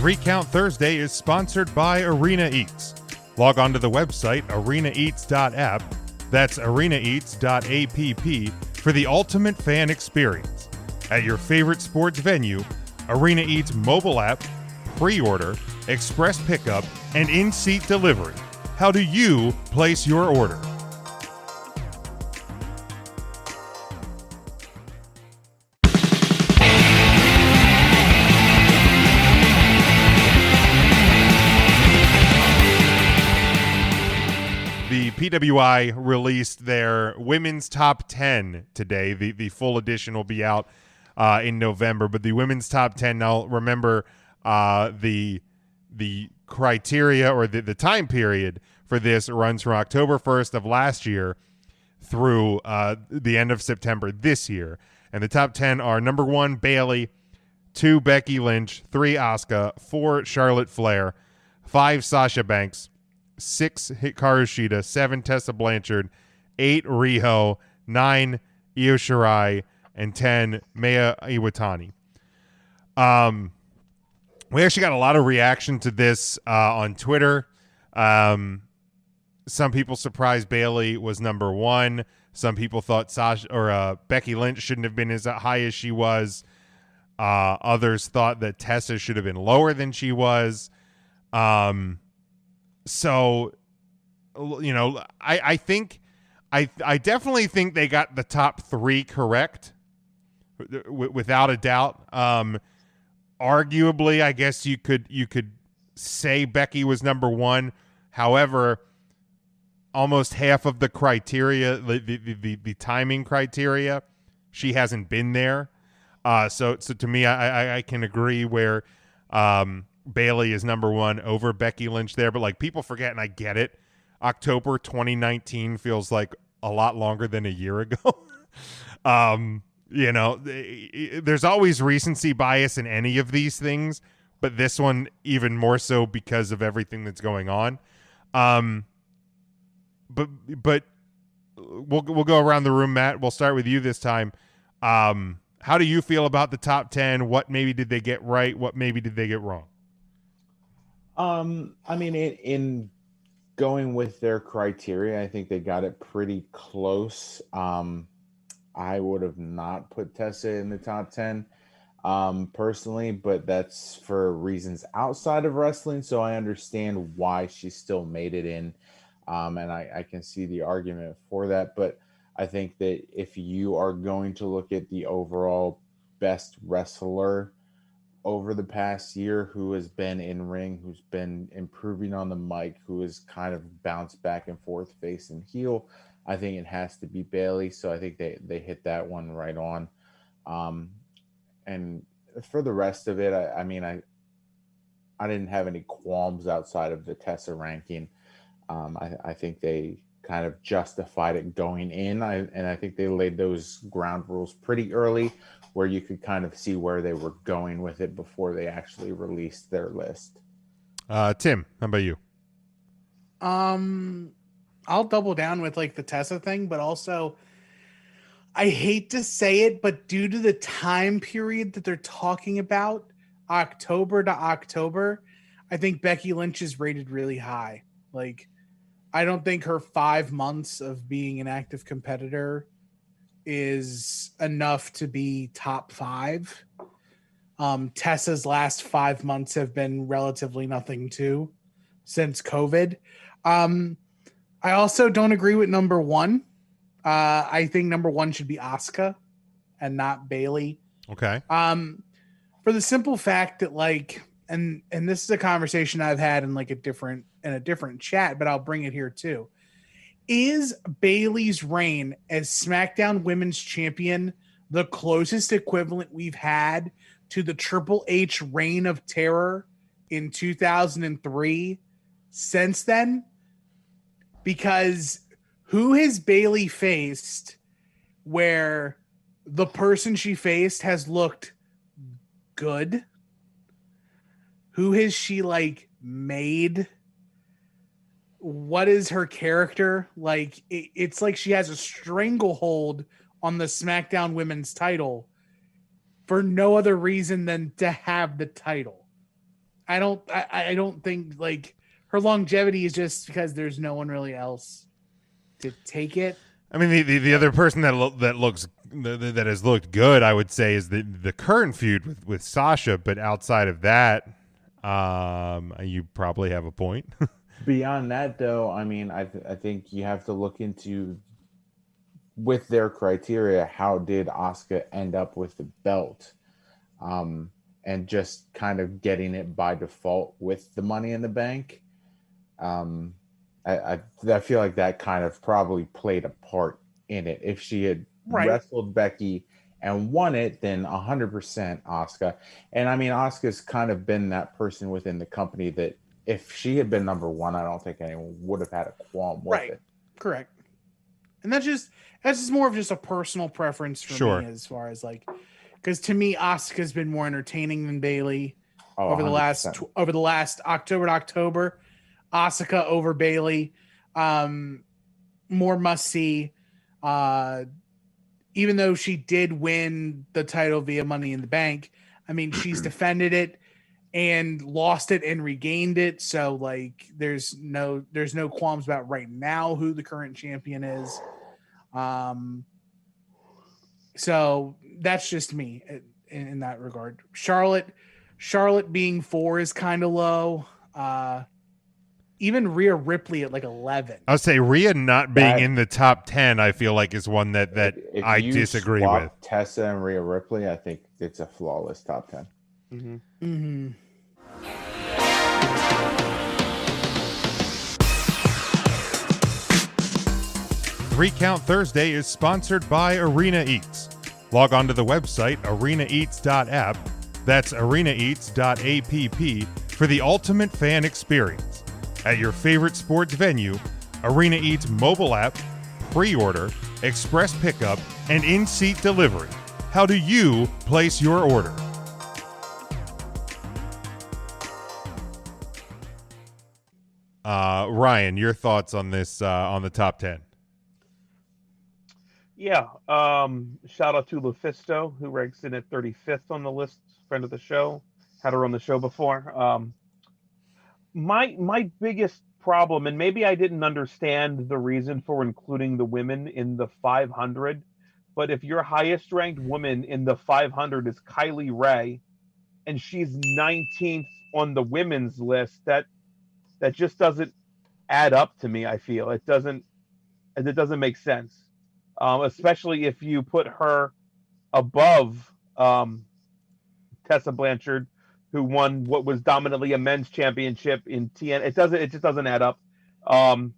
3 Count Thursday is sponsored by Arena Eats. Log on to the website arenaeats.app, that's arenaeats.app, for the ultimate fan experience. At your favorite sports venue, Arena Eats mobile app, pre-order, express pickup, and in-seat delivery. How do you place your order? The PWI released their women's top 10 today. The full edition will be out in November, but the women's top 10. Now, remember the criteria or the time period for this runs from October 1st of last year through the end of September this year. And the top 10 are number 1, Bayley, 2, Becky Lynch, 3, Asuka, 4, Charlotte Flair, 5, Sasha Banks, 6, Hikaru Shida, 7, Tessa Blanchard, 8, Riho, 9, Io Shirai, and 10, Maya Iwatani. We actually got a lot of reaction to this on Twitter. Some people surprised Bayley was number 1. Some people thought Becky Lynch shouldn't have been as high as she was. Others thought that Tessa should have been lower than she was. So, you know, I think I definitely think they got the top 3 correct, without a doubt. Arguably, I guess you could say Becky was number 1. However, almost half of the criteria, the timing criteria, she hasn't been there. So to me, I can agree where Bayley is number 1 over Becky Lynch there. But like, people forget, and I get it, October 2019 feels like a lot longer than a year ago. You know, there's always recency bias in any of these things, but this one even more so because of everything that's going on. But we'll go around the room, Matt. We'll start with you this time. How do you feel about the top 10? What maybe did they get right? What maybe did they get wrong? I mean, in going with their criteria, I think they got it pretty close. I would have not put Tessa in the top 10 personally, but that's for reasons outside of wrestling. So I understand why she still made it in. And I can see the argument for that. But I think that if you are going to look at the overall best wrestler over the past year, who has been in ring, who's been improving on the mic, who has kind of bounced back and forth face and heel, I think it has to be Bayley. So I think they hit that one right on. And for the rest of it, I mean, I didn't have any qualms outside of the Tessa ranking. I think they kind of justified it going in. And I think they laid those ground rules pretty early, where you could kind of see where they were going with it before they actually released their list. Tim, how about you? I'll double down with like the Tessa thing, but also I hate to say it, but due to the time period that they're talking about, October to October, I think Becky Lynch is rated really high. Like, I don't think her 5 months of being an active competitor is enough to be top 5. Tessa's last 5 months have been relatively nothing too since COVID. I also don't agree with number 1. I think number 1 should be Asuka and not Bayley. Okay. For the simple fact that like, and this is a conversation I've had in like a different chat, but I'll bring it here too. Is Bayley's reign as SmackDown Women's Champion the closest equivalent we've had to the Triple H reign of terror in 2003 since then? Because who has Bayley faced where the person she faced has looked good? Who has she like made? What is her character? Like, it's like she has a stranglehold on the SmackDown Women's title for no other reason than to have the title. I don't think like her longevity is just because there's no one really else to take it. I mean, the other person that has looked good, I would say, is the current feud with Sasha. But outside of that, you probably have a point. Beyond that, though, I mean, I think you have to look into, with their criteria, how did Asuka end up with the belt, and just kind of getting it by default with the Money in the Bank. I feel like that kind of probably played a part in it. If she had wrestled Becky and won it, then 100% Asuka. And I mean, Asuka's kind of been that person within the company that if she had been number one, I don't think anyone would have had a qualm with it. Correct. And that's just more of just a personal preference for me, as far as like, because to me, Asuka's been more entertaining than Bayley over the last October to October. Asuka over Bayley, more must see. Even though she did win the title via Money in the Bank, I mean, she's defended it and lost it and regained it. So like, there's no qualms about right now who the current champion is. So that's just me in that regard. Charlotte being 4 is kind of low. Even Rhea Ripley at like 11. I would say Rhea not being in the top 10, I feel like, is one that if I you disagree swap with. Tessa and Rhea Ripley, I think it's a flawless top 10. Mm-hmm. Mm-hmm. 3 Count Thursday is sponsored by Arena Eats. Log on to the website arenaeats.app, that's arenaeats.app, for the ultimate fan experience. At your favorite sports venue, Arena Eats mobile app, pre-order, express pickup, and in-seat delivery. How do you place your order? Ryan, your thoughts on this, on the top 10? Yeah. Shout out to Lufisto, who ranks in at 35th on the list, friend of the show. Had her on the show before. My biggest problem, and maybe I didn't understand the reason for including the women in the 500, but if your highest ranked woman in the 500 is Kylie Ray, and she's 19th on the women's list, that just doesn't add up to me. I feel it doesn't make sense, especially if you put her above Tessa Blanchard, who won what was dominantly a men's championship in TN. It just doesn't add up. I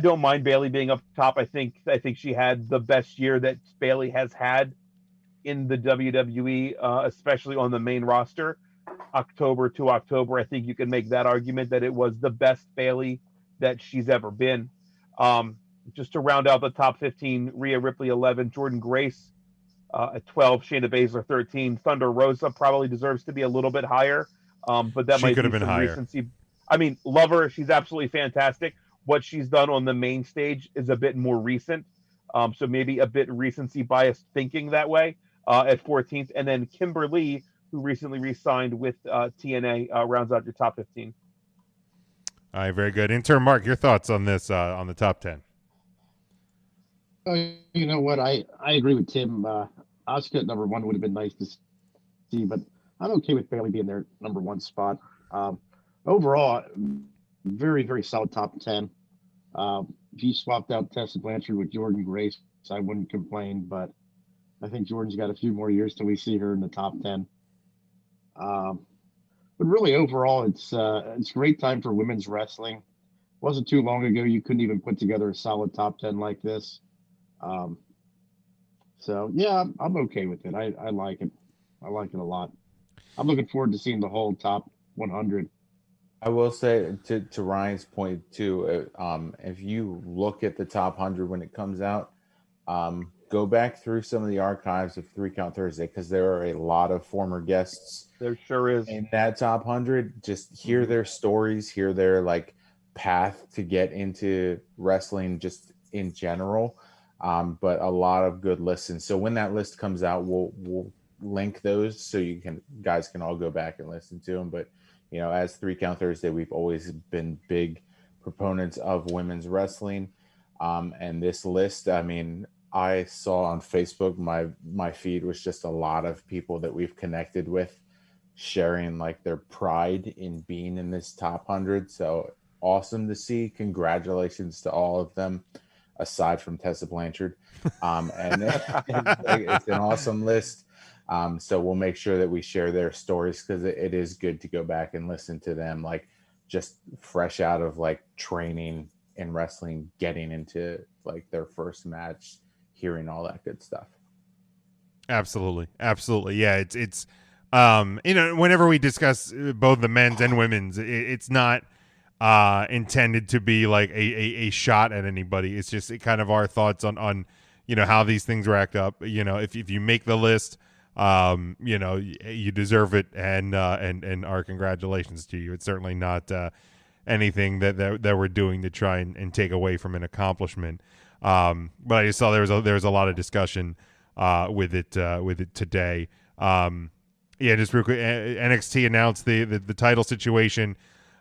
don't mind Bayley being up top. I think she had the best year that Bayley has had in the WWE, especially on the main roster. October to October, I think you can make that argument that it was the best Bayley that she's ever been. Just to round out the top 15, Rhea Ripley 11, Jordan Grace at 12, Shayna Baszler 13. Thunder Rosa probably deserves to be a little bit higher, but that might could have be been some higher. recency. I mean, love her. She's absolutely fantastic. What she's done on the main stage is a bit more recent, so maybe a bit recency biased thinking that way at 14th. And then Kimberly, who recently re-signed with TNA, rounds out your top 15. All right, very good. Intern Mark, your thoughts on this, on the top 10? You know what? I agree with Tim. Asuka at number 1 would have been nice to see, but I'm okay with Bayley being their number 1 spot. Overall, very, very solid top 10. If you swapped out Tessa Blanchard with Jordan Grace, I wouldn't complain, but I think Jordan's got a few more years till we see her in the top 10. But really, overall, it's a great time for women's wrestling. Wasn't too long ago you couldn't even put together a solid top 10 like this. So yeah, I'm okay with it. I like it. I like it a lot. I'm looking forward to seeing the whole top 100. I will say to Ryan's point too, if you look at the top 100 when it comes out, go back through some of the archives of 3 Count Thursday, because there are a lot of former guests. There sure is. In that top 100, just hear their stories, hear their like path to get into wrestling just in general. But a lot of good listens. So when that list comes out, we'll link those so guys can all go back and listen to them. But as 3 Count Thursday, we've always been big proponents of women's wrestling. And this list, I mean, I saw on Facebook, my feed was just a lot of people that we've connected with sharing like their pride in being in this top 100. So awesome to see. Congratulations to all of them, aside from Tessa Blanchard. And it's an awesome list. So we'll make sure that we share their stories, because it is good to go back and listen to them, like just fresh out of like training in wrestling, getting into like their first match, hearing all that good stuff. Absolutely. Yeah, it's whenever we discuss both the men's and women's, it's not intended to be like a shot at anybody. It's just kind of our thoughts on how these things rack up. If you make the list, you deserve it, and our congratulations to you. It's certainly not anything that we're doing to try and take away from an accomplishment. But I just saw there was a lot of discussion with it today. Just real quick, NXT announced the title situation.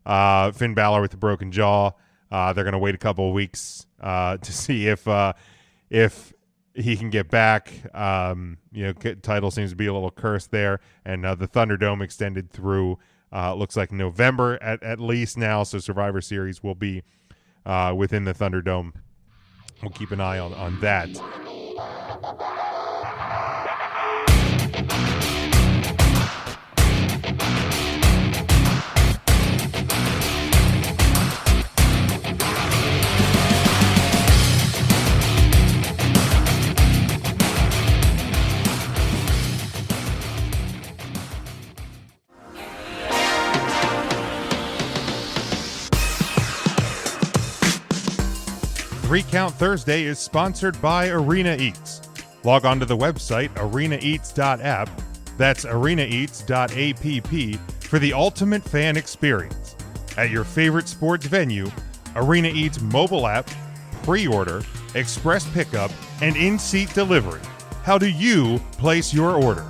Finn Balor with the broken jaw. They're going to wait a couple of weeks to see if he can get back. Title seems to be a little cursed there, and the Thunderdome extended through looks like November at least now. So Survivor Series will be within the Thunderdome. We'll keep an eye on that. Three Count Thursday is sponsored by Arena Eats. Log on to the website arenaeats.app. That's arenaeats.app for the ultimate fan experience. At your favorite sports venue, Arena Eats mobile app, pre-order, express pickup, and in-seat delivery. How do you place your order?